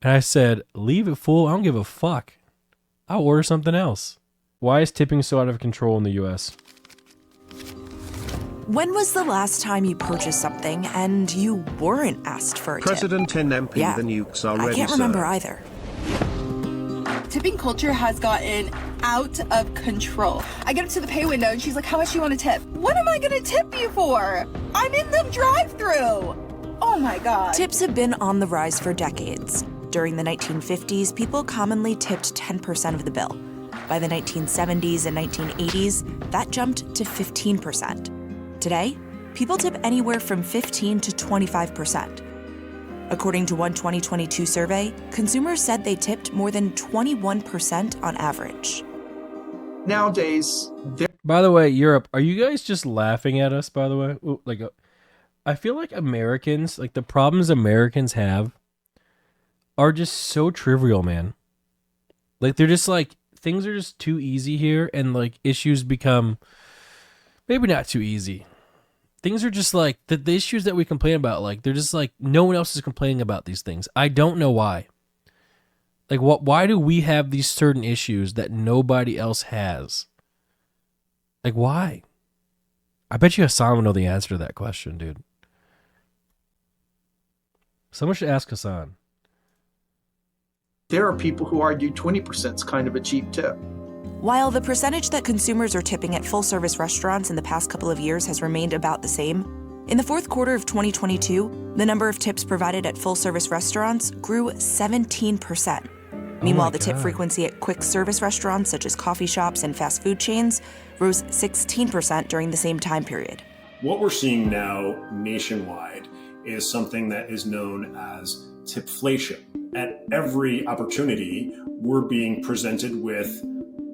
And I said, leave it, fool. I don't give a fuck. I'll order something else. Why is tipping so out of control in the U.S.? When was the last time you purchased something and you weren't asked for a tip? President Nmplol, Yeah, the nukes are ready, I can't remember sir. either. Tipping culture has gotten out of control. I get up to the pay window and she's like, how much do you want to tip? What am I going to tip you for? I'm in the drive-thru. Oh my God. Tips have been on the rise for decades. During the 1950s, people commonly tipped 10% of the bill. By the 1970s and 1980s, that jumped to 15%. Today, people tip anywhere from 15 to 25%. According to one 2022 survey, consumers said they tipped more than 21% on average. Nowadays, By the way, Europe, are you guys just laughing at us, by the way? I feel like Americans, like the problems Americans have are just so trivial, man. Like they're just like, things are just too easy here and like issues become maybe not too easy. Things are just like the issues that we complain about, like they're just like no one else is complaining about these things. I don't know why. Like why do we have these certain issues that nobody else has? Like why? I bet you Hassan would know the answer to that question, dude. Someone should ask Hassan. there are people who argue 20% is kind of a cheap tip. While the percentage that consumers are tipping at full-service restaurants in the past couple of years has remained about the same, in the fourth quarter of 2022, the number of tips provided at full-service restaurants grew 17%. Meanwhile, the tip frequency at quick-service restaurants such as coffee shops and fast food chains rose 16% during the same time period. What we're seeing now nationwide is something that is known as tipflation. At every opportunity, we're being presented with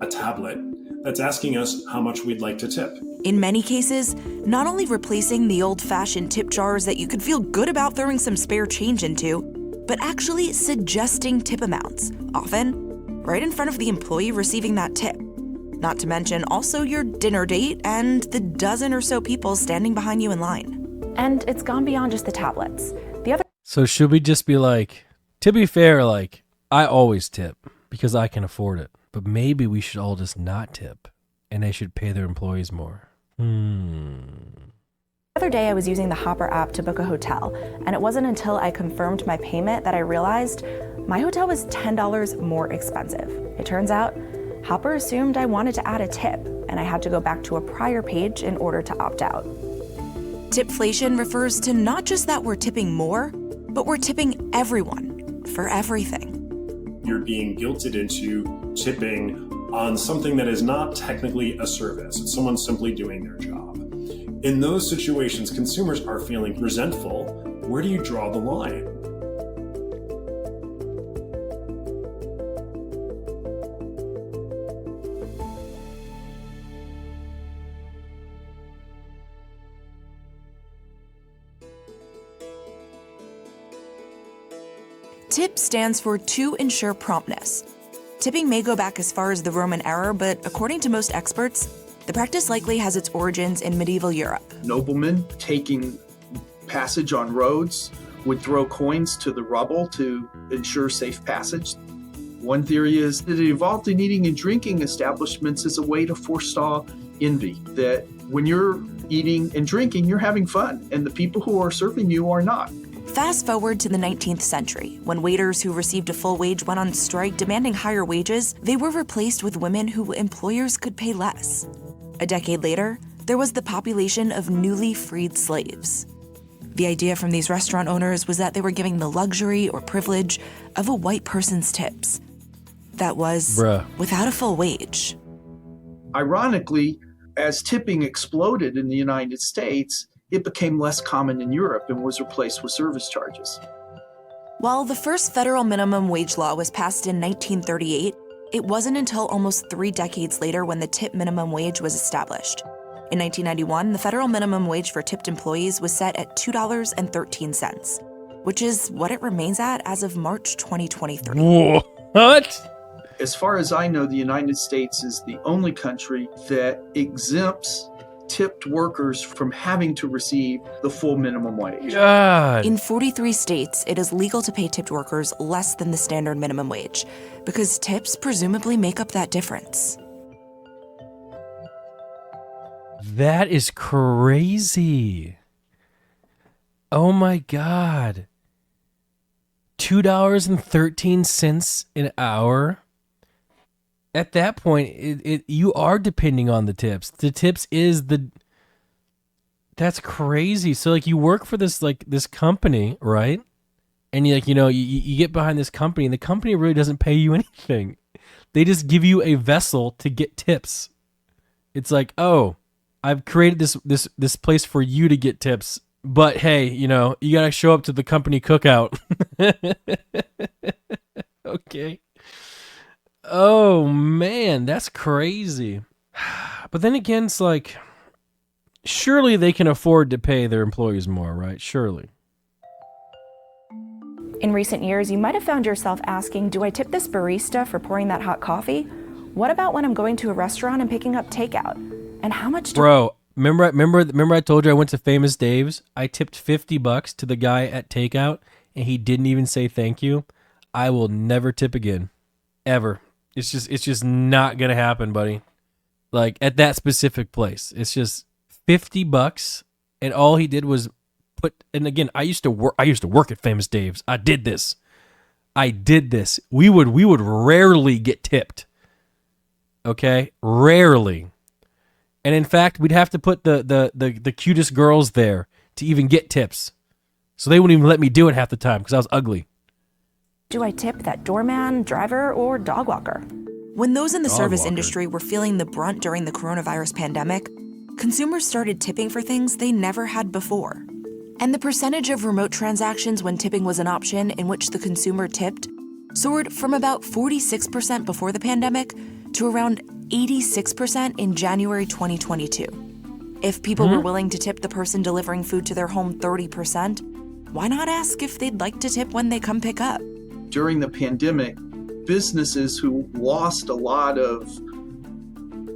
a tablet that's asking us how much we'd like to tip. In many cases, not only replacing the old-fashioned tip jars that you could feel good about throwing some spare change into, but actually suggesting tip amounts, often right in front of the employee receiving that tip. Not to mention also your dinner date and the dozen or so people standing behind you in line. And it's gone beyond just the tablets. So should we just be like, to be fair, like, I always tip because I can afford it. But maybe we should all just not tip and they should pay their employees more. The other day I was using the Hopper app to book a hotel, and it wasn't until I confirmed my payment that I realized my hotel was $10 more expensive. It turns out Hopper assumed I wanted to add a tip, and I had to go back to a prior page in order to opt out. Tipflation refers to not just that we're tipping more, but we're tipping everyone for everything. You're being guilted into tipping on something that is not technically a service. It's someone simply doing their job. In those situations, consumers are feeling resentful. Where do you draw the line? TIP stands for to ensure promptness. Tipping may go back as far as the Roman era, but according to most experts, the practice likely has its origins in medieval Europe. Noblemen taking passage on roads would throw coins to the rubble to ensure safe passage. One theory is that it evolved in eating and drinking establishments as a way to forestall envy, that when you're eating and drinking, you're having fun, and the people who are serving you are not. Fast forward to the 19th century, when waiters who received a full wage went on strike demanding higher wages, they were replaced with women who employers could pay less. A decade later, there was the population of newly freed slaves. The idea from these restaurant owners was that they were giving the luxury or privilege of a white person's tips. That was without a full wage. Ironically, as tipping exploded in the United States, it became less common in Europe and was replaced with service charges. While the first federal minimum wage law was passed in 1938, it wasn't until almost 3 decades later when the tip minimum wage was established. In 1991, the federal minimum wage for tipped employees was set at $2.13, which is what it remains at as of March 2023. What? As far as I know, the United States is the only country that exempts tipped workers from having to receive the full minimum wage. God. In 43 states, it is legal to pay tipped workers less than the standard minimum wage because tips presumably make up that difference. That is crazy. Oh my God. $2.13 an hour. At that point, you are depending on the tips. The tips is that's crazy. So like you work for this company, right? And you you get behind this company, and the company really doesn't pay you anything. They just give you a vessel to get tips. It's like, oh, I've created this place for you to get tips, but hey, you gotta show up to the company cookout. Okay. Oh man, that's crazy. But then again, it's like, surely they can afford to pay their employees more, right? Surely. In recent years, you might have found yourself asking, do I tip this barista for pouring that hot coffee? What about when I'm going to a restaurant and picking up takeout? And how much do Bro, remember I told you I went to Famous Dave's? I tipped $50 to the guy at takeout, and he didn't even say thank you. I will never tip again. Ever. It's just not gonna happen, buddy. Like at that specific place. It's just $50, and all he did was and again, I used to work at Famous Dave's. I did this. We would rarely get tipped. Okay? Rarely. And in fact, we'd have to put the cutest girls there to even get tips. So they wouldn't even let me do it half the time because I was ugly. do I tip that doorman, driver, or dog walker? When those in the service walker. industry were feeling the brunt during the coronavirus pandemic, consumers started tipping for things they never had before. And the percentage of remote transactions when tipping was an option in which the consumer tipped soared from about 46% before the pandemic to around 86% in January 2022. If people were willing to tip the person delivering food to their home 30%, why not ask if they'd like to tip when they come pick up? During the pandemic, businesses who lost a lot of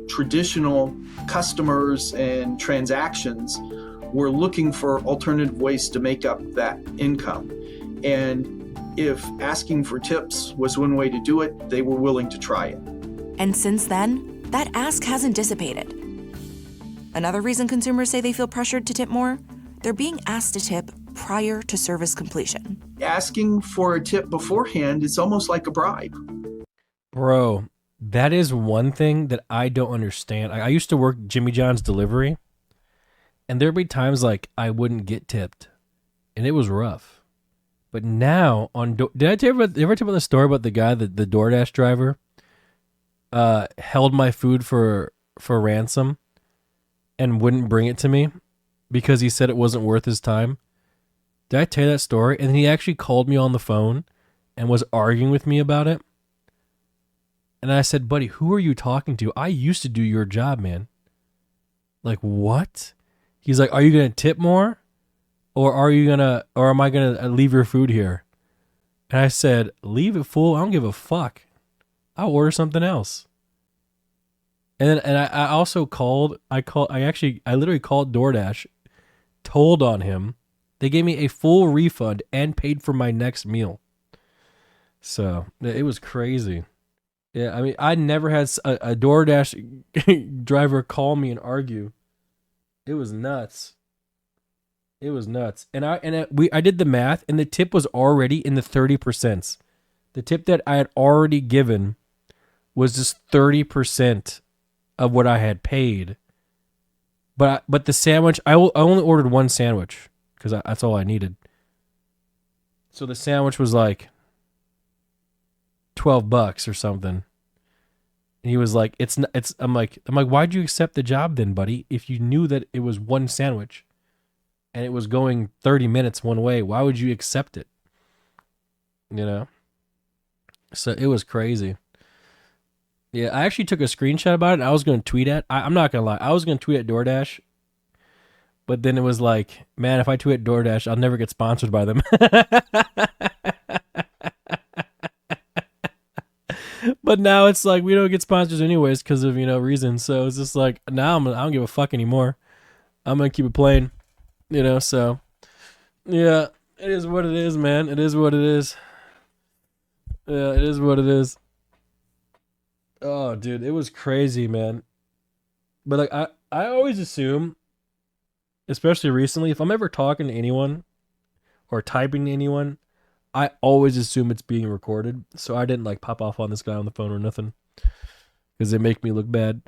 traditional customers and transactions were looking for alternative ways to make up that income. And if asking for tips was one way to do it, they were willing to try it. And since then, that ask hasn't dissipated. Another reason consumers say they feel pressured to tip more? They're being asked to tip prior to service completion. Asking for a tip beforehand is almost like a bribe. Bro, that is one thing that I don't understand. I used to work Jimmy John's delivery, and there'd be times like I wouldn't get tipped, and it was rough. But now did I ever tell you about the story about the guy, the DoorDash driver, held my food for ransom and wouldn't bring it to me because he said it wasn't worth his time? Did I tell you that story? And then he actually called me on the phone and was arguing with me about it. And I said, buddy, who are you talking to? I used to do your job, man. Like, what? He's like, are you going to tip more? Or am I going to leave your food here? And I said, leave it, fool. I don't give a fuck. I'll order something else. And I also called, I literally called DoorDash, told on him. They gave me a full refund and paid for my next meal. So it was crazy. Yeah, I mean, I never had a DoorDash driver call me and argue. It was nuts. It was nuts. And I did the math, and the tip was already in the 30%. The tip that I had already given was just 30% of what I had paid. But the sandwich, I only ordered one sandwich because that's all I needed. So the sandwich was like $12 or something. And he was like, I'm like, why'd you accept the job then, buddy? If you knew that it was one sandwich and it was going 30 minutes one way, why would you accept it? You know? So it was crazy. Yeah, I actually took a screenshot about it and I was going to tweet at. I'm not going to lie. I was going to tweet at DoorDash. But then it was like, man, if I tweet at DoorDash, I'll never get sponsored by them. But now it's like we don't get sponsors anyways because of, reasons. So it's just like, now I don't give a fuck anymore. I'm gonna keep it plain, so yeah, it is what it is, man. It is what it is. Yeah, it is what it is. Oh, dude, it was crazy, man. But like I always assume, especially recently, if I'm ever talking to anyone or typing to anyone, I always assume it's being recorded. So I didn't like pop off on this guy on the phone or nothing because they make me look bad.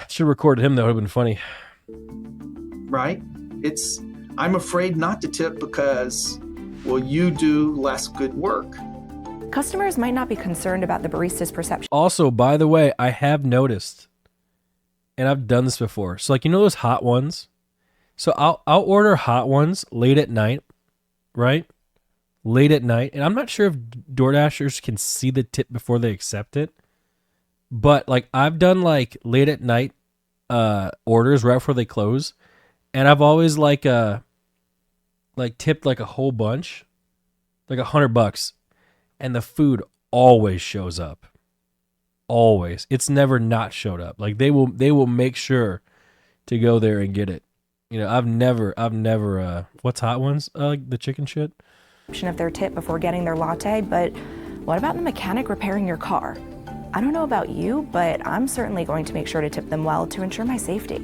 Should have recorded him. That would have been funny. Right? I'm afraid not to tip because, well, you do less good work. Customers might not be concerned about the barista's perception. Also, by the way, I have noticed, and I've done this before. So like, those hot ones. So I'll order hot ones late at night, right? Late at night, and I'm not sure if DoorDashers can see the tip before they accept it. But like, I've done like late at night orders right before they close, and I've always like tipped like a whole bunch, like $100, and the food always shows up. Always, it's never not showed up. Like they will make sure to go there and get it. I've never what's hot ones? The chicken shit. Of their tip before getting their latte, but what about the mechanic repairing your car? I don't know about you, but I'm certainly going to make sure to tip them well to ensure my safety.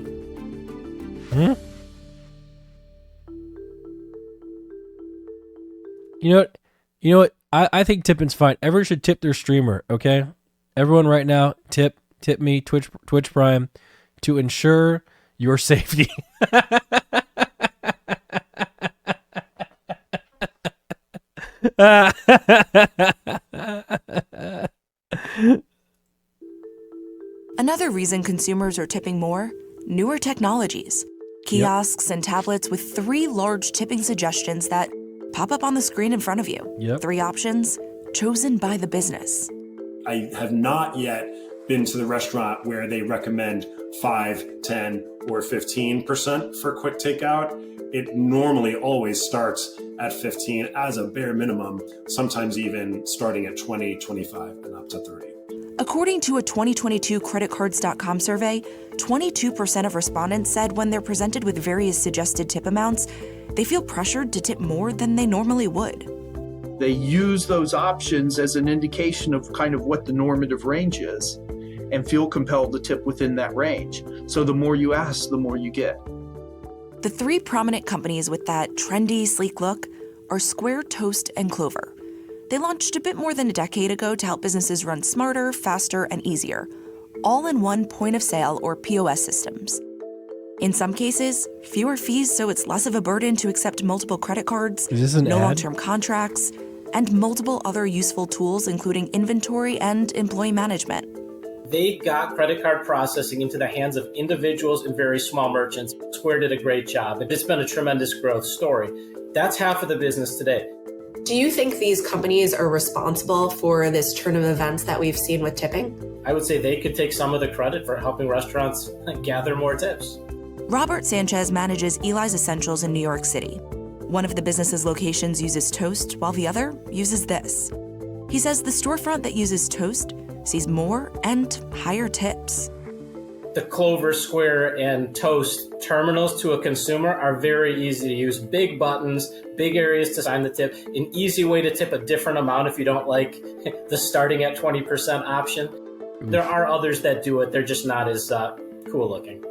You know what? I think tipping's fine. Everyone should tip their streamer, okay? Everyone right now, tip me, Twitch Prime, to ensure your safety. Another reason consumers are tipping more, newer technologies. Kiosks and tablets with 3 large tipping suggestions that pop up on the screen in front of you. Yep. 3 options chosen by the business. I have not yet been to the restaurant where they recommend 5, 10, or 15% for quick takeout. It normally always starts at 15 as a bare minimum, sometimes even starting at 20, 25, and up to 30. According to a 2022 creditcards.com survey, 22% of respondents said when they're presented with various suggested tip amounts, they feel pressured to tip more than they normally would. They use those options as an indication of kind of what the normative range is and feel compelled to tip within that range. So the more you ask, the more you get. The 3 prominent companies with that trendy, sleek look are Square, Toast, and Clover. They launched a bit more than a decade ago to help businesses run smarter, faster, and easier, all in one point-of-sale or POS systems. In some cases, fewer fees so it's less of a burden to accept multiple credit cards, Is this an no ad? long-term contracts, and multiple other useful tools including inventory and employee management. They got credit card processing into the hands of individuals and very small merchants. Square did a great job. It's been a tremendous growth story. That's half of the business today. Do you think these companies are responsible for this turn of events that we've seen with tipping? I would say they could take some of the credit for helping restaurants gather more tips. Robert Sanchez manages Eli's Essentials in New York City. One of the business's locations uses Toast, while the other uses this. He says the storefront that uses Toast sees more and higher tips. The Clover, Square, and Toast terminals to a consumer are very easy to use. Big buttons, big areas to sign the tip, an easy way to tip a different amount if you don't like the starting at 20% option. There are others that do it. They're just not as cool looking.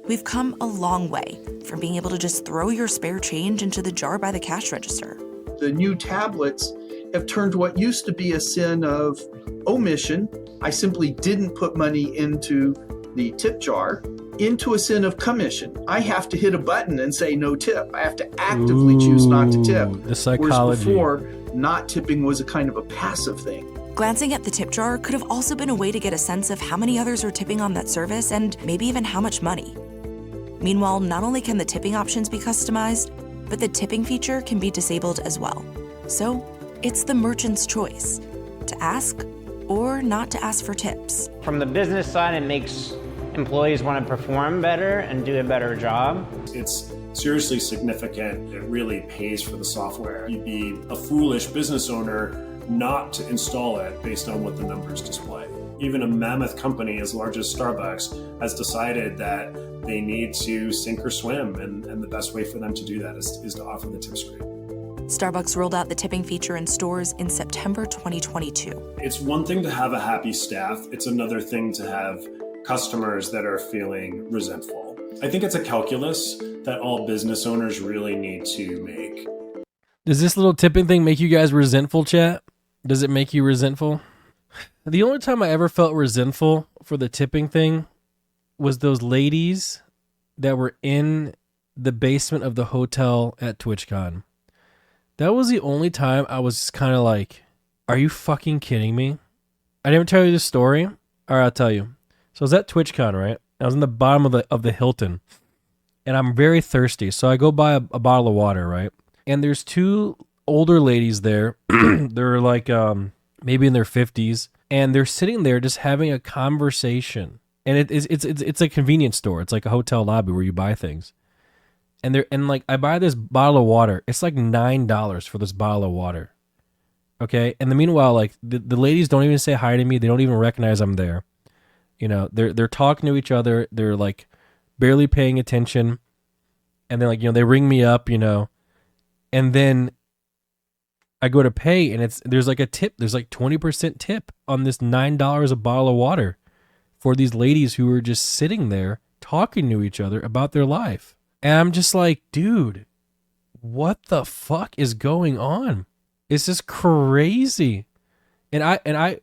We've come a long way from being able to just throw your spare change into the jar by the cash register. The new tablets have turned what used to be a sin of omission, I simply didn't put money into the tip jar, into a sin of commission. I have to hit a button and say no tip. I have to actively choose not to tip. The psychology. Whereas before, not tipping was a kind of a passive thing. Glancing at the tip jar could have also been a way to get a sense of how many others are tipping on that service and maybe even how much money. Meanwhile, not only can the tipping options be customized, but the tipping feature can be disabled as well. So it's the merchant's choice to ask or not to ask for tips. From the business side, it makes employees want to perform better and do a better job. It's seriously significant. It really pays for the software. You'd be a foolish business owner not to install it based on what the numbers display. even a mammoth company as large as Starbucks has decided that they need to sink or swim, and the best way for them to do that is to offer the tip screen. Starbucks rolled out the tipping feature in stores in September 2022. It's one thing to have a happy staff. It's another thing to have customers that are feeling resentful. I think it's a calculus that all business owners really need to make. Does this little tipping thing make you guys resentful, chat? Does it make you resentful? The only time I ever felt resentful for the tipping thing was those ladies that were in the basement of the hotel at TwitchCon. That was the only time I was just kind of like, are you fucking kidding me? I didn't tell you this story. All right, I'll tell you. So I was at TwitchCon, right? I was in the bottom of the Hilton, and I'm very thirsty. So I go buy a bottle of water, right? And there's two older ladies there. They're like maybe in their 50s, and they're sitting there just having a conversation. And it's a convenience store. It's like a hotel lobby where you buy things. And like I buy this bottle of water. It's like $9 for this bottle of water. Okay? And meanwhile, like the ladies don't even say hi to me. They don't even recognize I'm there. You know, they're talking to each other. They're like barely paying attention. And then like, you know, they ring me up, you know. And then I go to pay, and there's like a tip. There's like 20% tip on this $9 a bottle of water for these ladies who are just sitting there talking to each other about their life. And I'm just like, dude, what the fuck is going on? It's just crazy. And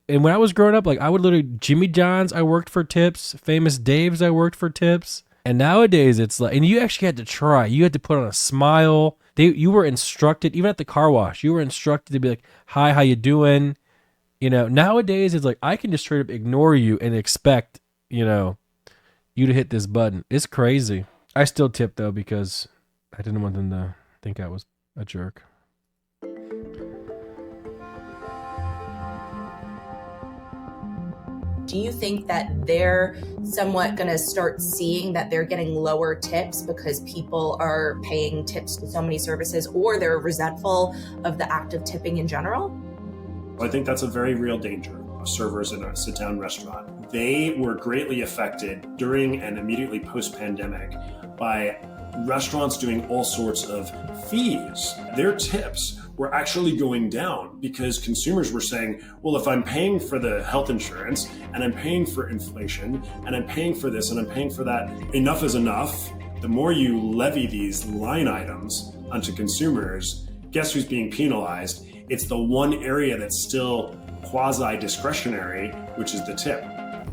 when I was growing up, like I would literally Jimmy John's, I worked for tips. Famous Dave's, I worked for tips. And nowadays it's like, and you actually had to try. You had to put on a smile. You were instructed, even at the car wash, you were instructed to be like, hi, how you doing? You know, nowadays it's like, I can just straight up ignore you and expect, you know, you to hit this button. It's crazy. I still tip though, because I didn't want them to think I was a jerk. Do you think that they're somewhat going to start seeing that they're getting lower tips because people are paying tips for so many services, or they're resentful of the act of tipping in general? I think that's a very real danger of servers in a sit-down restaurant. They were greatly affected during and immediately post-pandemic by restaurants doing all sorts of fees. Their tips were actually going down because consumers were saying, well, if I'm paying for the health insurance and I'm paying for inflation and I'm paying for this and I'm paying for that, enough is enough. The more you levy these line items onto consumers, guess who's being penalized? It's the one area that's still quasi-discretionary, which is the tip.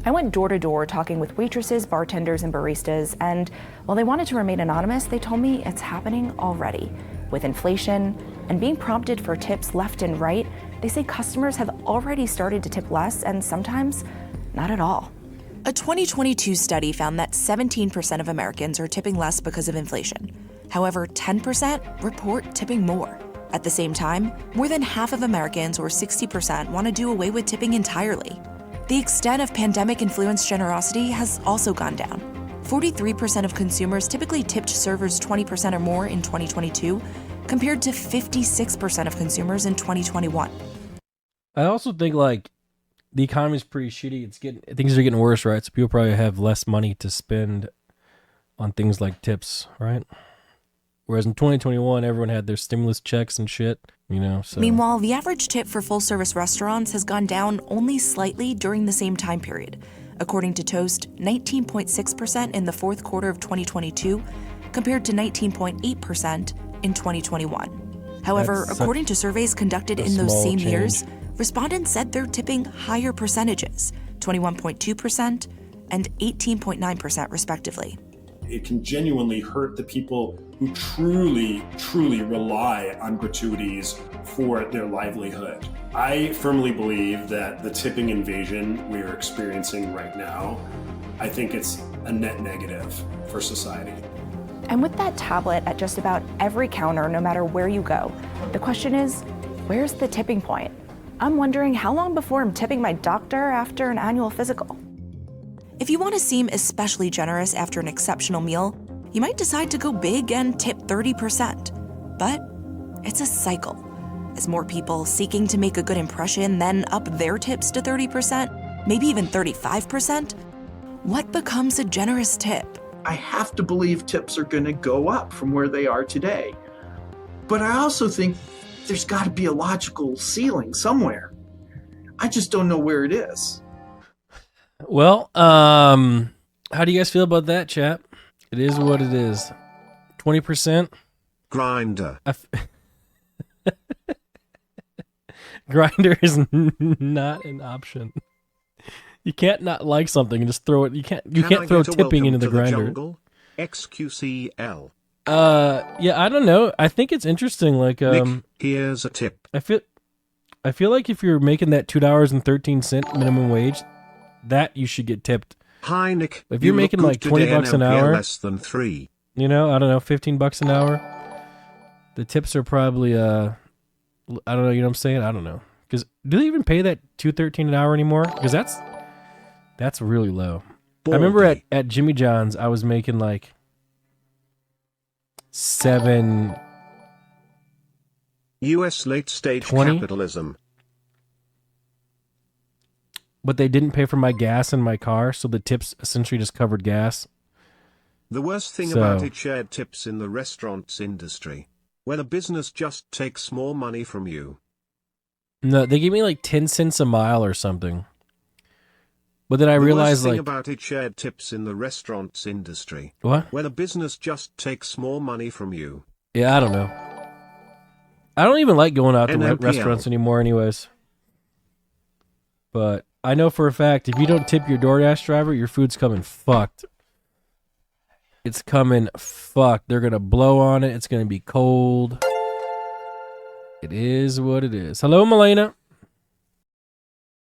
I went door to door talking with waitresses, bartenders, and baristas, and while they wanted to remain anonymous, they told me it's happening already. With inflation and being prompted for tips left and right, they say customers have already started to tip less and sometimes not at all. A 2022 study found that 17% of Americans are tipping less because of inflation. However, 10% report tipping more. At the same time, more than half of Americans, or 60%, want to do away with tipping entirely. The extent of pandemic-influenced generosity has also gone down. 43% of consumers typically tipped servers 20% or more in 2022, compared to 56% of consumers in 2021. I also think like the economy's pretty shitty. Things are getting worse, right? So people probably have less money to spend on things like tips, right? Whereas in 2021, everyone had their stimulus checks and shit, you know. So. Meanwhile, the average tip for full-service restaurants has gone down only slightly during the same time period. According to Toast, 19.6% in the fourth quarter of 2022, compared to 19.8% in 2021. However, according to surveys conducted in those same years, respondents said they're tipping higher percentages, 21.2% and 18.9% respectively. It can genuinely hurt the people who truly, truly rely on gratuities for their livelihood. I firmly believe that the tipping invasion we are experiencing right now, I think it's a net negative for society. And with that tablet at just about every counter, no matter where you go, the question is, where's the tipping point? I'm wondering how long before I'm tipping my doctor after an annual physical. If you want to seem especially generous after an exceptional meal, you might decide to go big and tip 30%. But it's a cycle. As more people seeking to make a good impression then up their tips to 30%, maybe even 35%, what becomes a generous tip? I have to believe tips are going to go up from where they are today. But I also think there's got to be a logical ceiling somewhere. I just don't know where it is. Well, how do you guys feel about that, chat? It is what it is. 20%. Grinder. Grinder is not an option. You can't not like something and just throw it. You can't throw tipping into the grinder. XQCL. Yeah, I don't know. I think it's interesting. Like, Nick, here's a tip. I feel like if you're making that $2.13 minimum wage, that you should get tipped. Hi, Nick. If you're making like $20 an hour, less than 3. You know, I don't know, $15 an hour. The tips are probably I don't know. You know what I'm saying? I don't know. Because do they even pay that $2.13 an hour anymore? Because that's really low. Baldy. I remember at Jimmy John's, I was making like $7. U.S. late-stage 20? capitalism. But they didn't pay for my gas in my car, so the tips essentially just covered gas. The worst thing about it, shared tips in the restaurants industry, where the business just takes more money from you. No, they gave me like 10 cents a mile or something. But then I realized, the worst thing like, about it, shared tips in the restaurants industry. What? Where the business just takes more money from you. Yeah, I don't know. I don't even like going out to Nmplol. restaurants anymore anyways. But I know for a fact, if you don't tip your DoorDash driver, your food's coming fucked. It's coming fucked. They're going to blow on it. It's going to be cold. It is what it is. Hello, Melena.